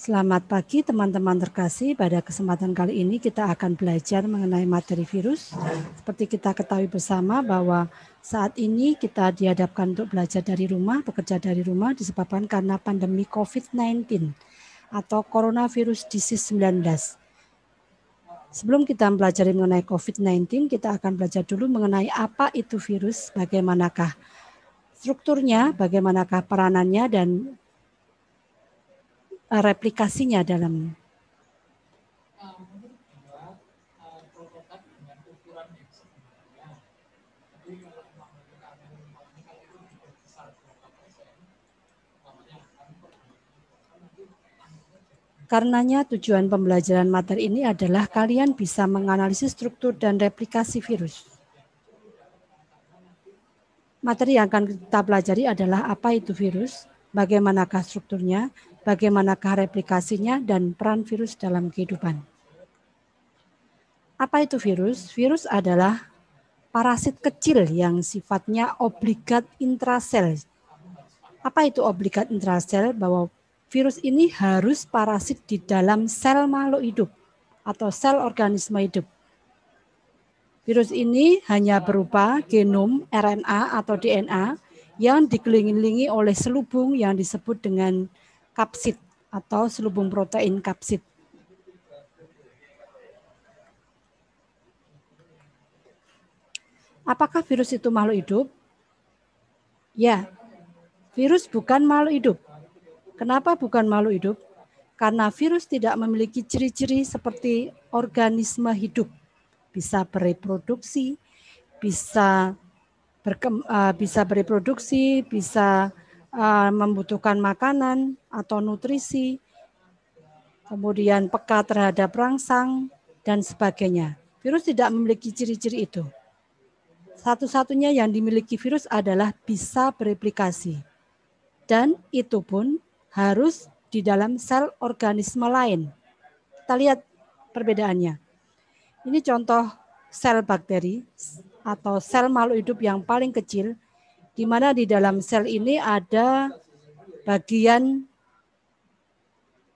Selamat pagi teman-teman terkasih. Pada kesempatan kali ini kita akan belajar mengenai materi virus. Seperti kita ketahui bersama bahwa saat ini kita dihadapkan untuk belajar dari rumah, bekerja dari rumah disebabkan karena pandemi COVID-19 atau Coronavirus Disease 19. Sebelum kita mempelajari mengenai COVID-19, kita akan belajar dulu mengenai apa itu virus, bagaimanakah strukturnya, bagaimanakah peranannya, dan replikasinya dalam Karenanya tujuan pembelajaran materi ini adalah kalian bisa menganalisis struktur dan replikasi virus. Materi yang akan kita pelajari adalah apa itu virus, bagaimanakah strukturnya, bagaimanakah replikasinya, dan peran virus dalam kehidupan. Apa itu virus? Virus adalah parasit kecil yang sifatnya obligat intrasel. Apa itu obligat intrasel? Bahwa virus ini harus parasit di dalam sel makhluk hidup atau sel organisme hidup. Virus ini hanya berupa genom, RNA atau DNA yang dikelilingi oleh selubung yang disebut dengan kapsid atau selubung protein kapsid. Apakah virus itu makhluk hidup? Ya, virus bukan makhluk hidup. Kenapa bukan makhluk hidup? Karena virus tidak memiliki ciri-ciri seperti organisme hidup. Bisa bereproduksi, bisa bereproduksi, bisa membutuhkan makanan atau nutrisi, kemudian peka terhadap rangsang, dan sebagainya. Virus tidak memiliki ciri-ciri itu. Satu-satunya yang dimiliki virus adalah bisa bereplikasi. Dan itu pun harus di dalam sel organisme lain. Kita lihat perbedaannya. Ini contoh sel bakteri atau sel makhluk hidup yang paling kecil, di mana di dalam sel ini ada bagian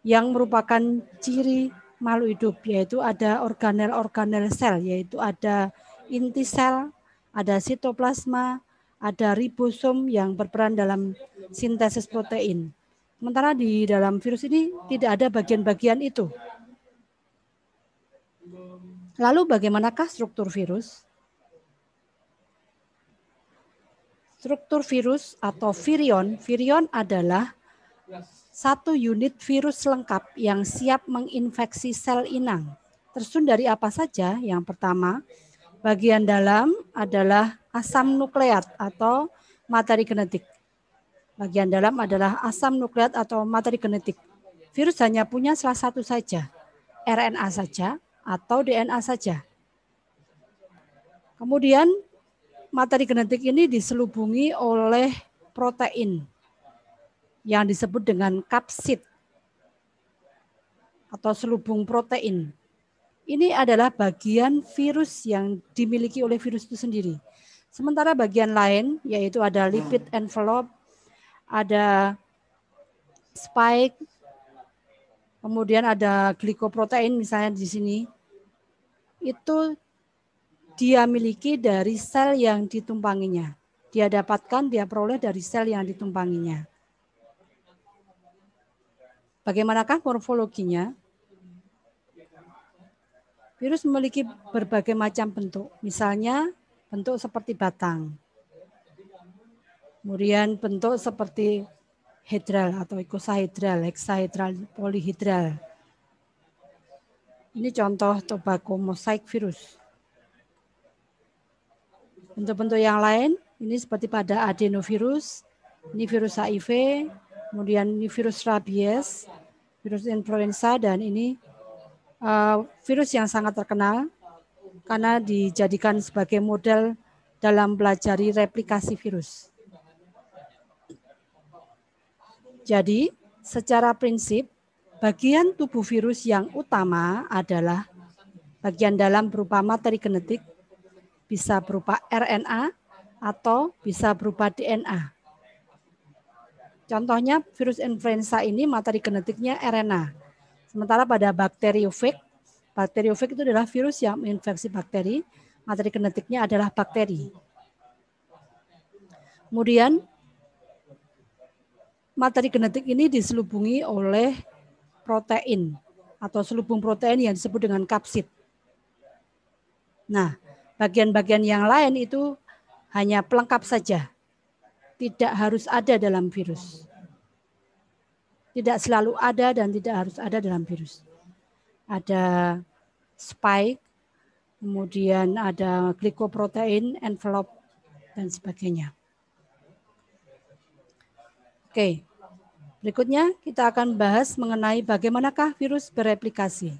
yang merupakan ciri makhluk hidup, yaitu ada organel-organel sel, yaitu ada inti sel, ada sitoplasma, ada ribosom yang berperan dalam sintesis protein. Sementara di dalam virus ini tidak ada bagian-bagian itu. Lalu bagaimanakah struktur virus? Struktur virus atau virion, virion adalah satu unit virus lengkap yang siap menginfeksi sel inang. Tersusun dari apa saja? Yang pertama, bagian dalam adalah asam nukleat atau materi genetik. Bagian dalam adalah asam nukleat atau materi genetik. Virus hanya punya salah satu saja, RNA saja atau DNA saja. Kemudian materi genetik ini diselubungi oleh protein yang disebut dengan kapsid atau selubung protein. Ini adalah bagian virus yang dimiliki oleh virus itu sendiri. Sementara bagian lain yaitu ada lipid envelope, ada spike, kemudian ada glikoprotein misalnya di sini. Itu dia miliki dari sel yang ditumpanginya. Dia dapatkan, dia peroleh dari sel yang ditumpanginya. Bagaimanakah morfologinya? Virus memiliki berbagai macam bentuk. Misalnya bentuk seperti batang. Kemudian bentuk seperti hedral atau ikosahedral, heksahedral, polihedral. Ini contoh tobacco mosaic virus. Bentuk-bentuk yang lain, ini seperti pada adenovirus, ini virus HIV, kemudian ini virus rabies, virus influenza, dan ini virus yang sangat terkenal karena dijadikan sebagai model dalam pelajari replikasi virus. Jadi, secara prinsip, bagian tubuh virus yang utama adalah bagian dalam berupa materi genetik, bisa berupa RNA atau bisa berupa DNA. Contohnya virus influenza ini materi genetiknya RNA. Sementara pada bakteriofag itu adalah virus yang menginfeksi bakteri, materi genetiknya adalah bakteri. Kemudian materi genetik ini diselubungi oleh protein atau selubung protein yang disebut dengan kapsid. Nah, bagian-bagian yang lain itu hanya pelengkap saja, tidak harus ada dalam virus. Tidak selalu ada dan tidak harus ada dalam virus. Ada spike, kemudian ada glikoprotein, envelope, dan sebagainya. Oke, berikutnya kita akan bahas mengenai bagaimanakah virus bereplikasi.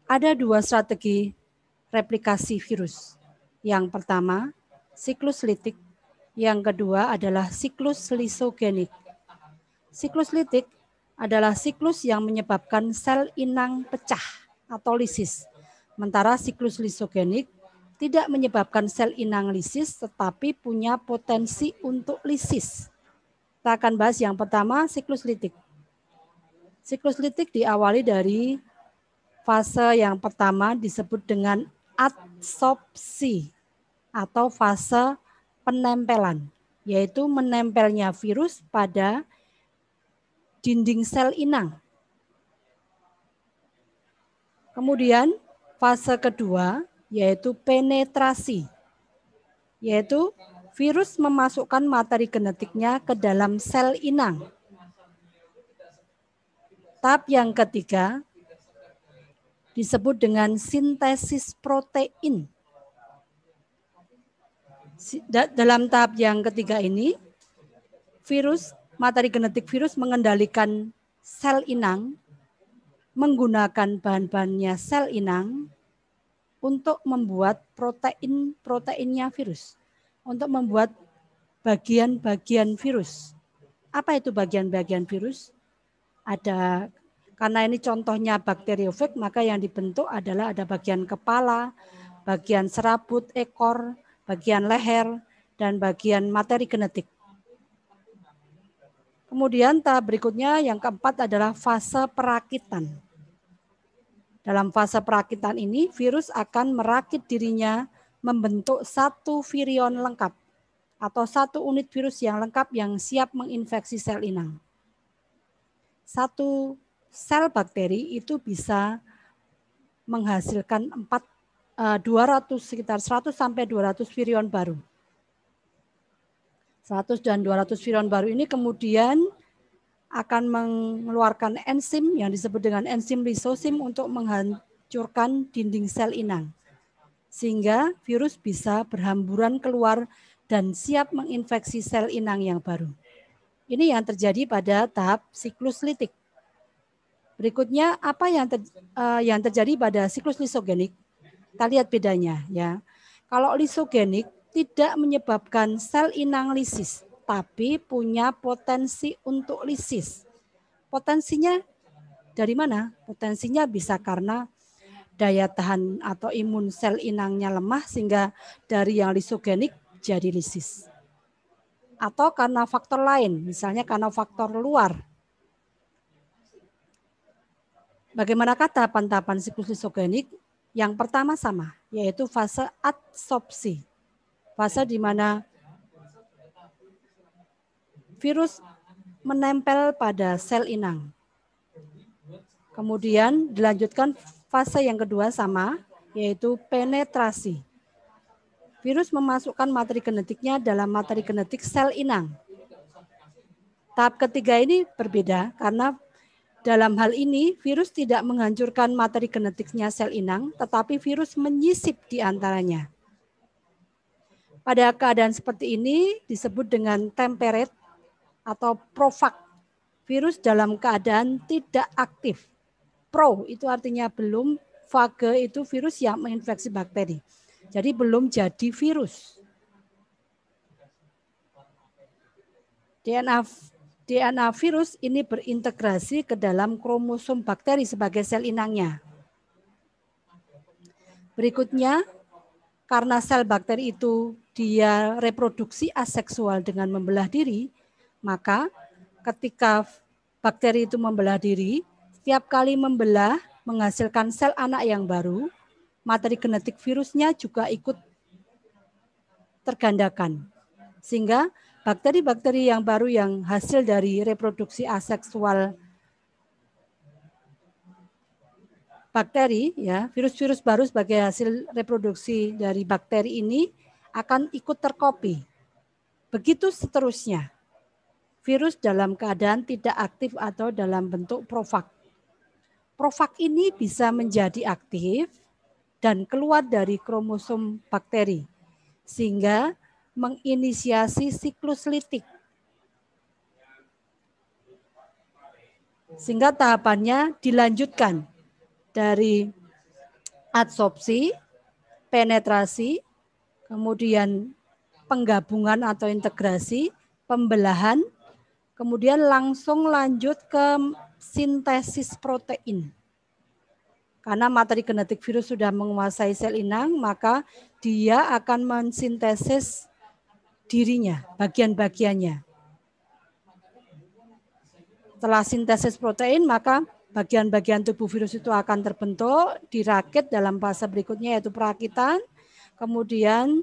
Ada dua strategi replikasi virus. Yang pertama, siklus litik. Yang kedua adalah siklus lisogenik. Siklus litik adalah siklus yang menyebabkan sel inang pecah atau lisis. Sementara siklus lisogenik tidak menyebabkan sel inang lisis tetapi punya potensi untuk lisis. Kita akan bahas yang pertama, siklus litik. Siklus litik diawali dari fase yang pertama disebut dengan adsorpsi atau fase penempelan, yaitu menempelnya virus pada dinding sel inang. Kemudian fase kedua yaitu penetrasi, yaitu virus memasukkan materi genetiknya ke dalam sel inang. Tahap yang ketiga disebut dengan sintesis protein. Dalam tahap yang ketiga ini, materi genetik virus mengendalikan sel inang, menggunakan bahan-bahannya sel inang untuk membuat proteinnya virus, untuk membuat bagian-bagian virus. Apa itu bagian-bagian virus? Karena ini contohnya bakteriofag, maka yang dibentuk adalah ada bagian kepala, bagian serabut ekor, bagian leher, dan bagian materi genetik. Kemudian tahap berikutnya yang keempat adalah fase perakitan. Dalam fase perakitan ini, virus akan merakit dirinya membentuk satu virion lengkap atau satu unit virus yang lengkap yang siap menginfeksi sel inang. Satu sel bakteri itu bisa menghasilkan sekitar 100 sampai 200 virion baru. 100 dan 200 virion baru ini kemudian akan mengeluarkan enzim yang disebut dengan enzim lisosim untuk menghancurkan dinding sel inang. Sehingga virus bisa berhamburan keluar dan siap menginfeksi sel inang yang baru. Ini yang terjadi pada tahap siklus litik. Berikutnya apa yang terjadi pada siklus lisogenik? Kita lihat bedanya ya. Kalau lisogenik tidak menyebabkan sel inang lisis, tapi punya potensi untuk lisis. Potensinya dari mana? Potensinya bisa karena daya tahan atau imun sel inangnya lemah sehingga dari yang lisogenik jadi lisis. Atau karena faktor lain, misalnya karena faktor luar. Bagaimanakah tahapan-tahapan siklus lisogenik? Yang pertama sama, yaitu fase adsorpsi. Fase di mana virus menempel pada sel inang. Kemudian dilanjutkan fase yang kedua sama, yaitu penetrasi. Virus memasukkan materi genetiknya dalam materi genetik sel inang. Tahap ketiga ini berbeda karena dalam hal ini virus tidak menghancurkan materi genetiknya sel inang, tetapi virus menyisip di antaranya. Pada keadaan seperti ini disebut dengan temperate atau profag. Virus dalam keadaan tidak aktif. Pro itu artinya belum, phage itu virus yang menginfeksi bakteri. Jadi belum jadi virus. DNA virus ini berintegrasi ke dalam kromosom bakteri sebagai sel inangnya. Berikutnya, karena sel bakteri itu dia reproduksi aseksual dengan membelah diri, maka ketika bakteri itu membelah diri, Setiap kali membelah menghasilkan sel anak yang baru, materi genetik virusnya juga ikut tergandakan. Sehingga bakteri-bakteri yang baru yang hasil dari reproduksi aseksual bakteri, ya, virus-virus baru sebagai hasil reproduksi dari bakteri ini akan ikut terkopi. Begitu seterusnya. Virus dalam keadaan tidak aktif atau dalam bentuk profag. Profag ini bisa menjadi aktif dan keluar dari kromosom bakteri, sehingga menginisiasi siklus litik. Sehingga tahapannya dilanjutkan dari adsorpsi, penetrasi, kemudian penggabungan atau integrasi, pembelahan, kemudian langsung lanjut ke sintesis protein. Karena materi genetik virus sudah menguasai sel inang, maka dia akan mensintesis dirinya, bagian-bagiannya. Setelah sintesis protein, maka bagian-bagian tubuh virus itu akan terbentuk, dirakit dalam fase berikutnya yaitu perakitan. Kemudian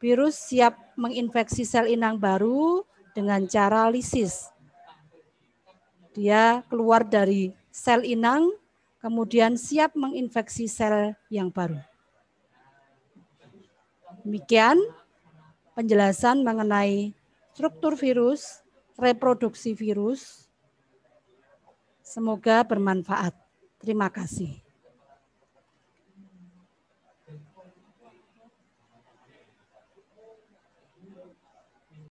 virus siap menginfeksi sel inang baru dengan cara lisis. Dia keluar dari sel inang, kemudian siap menginfeksi sel yang baru. Demikian penjelasan mengenai struktur virus, reproduksi virus. Semoga bermanfaat. Terima kasih.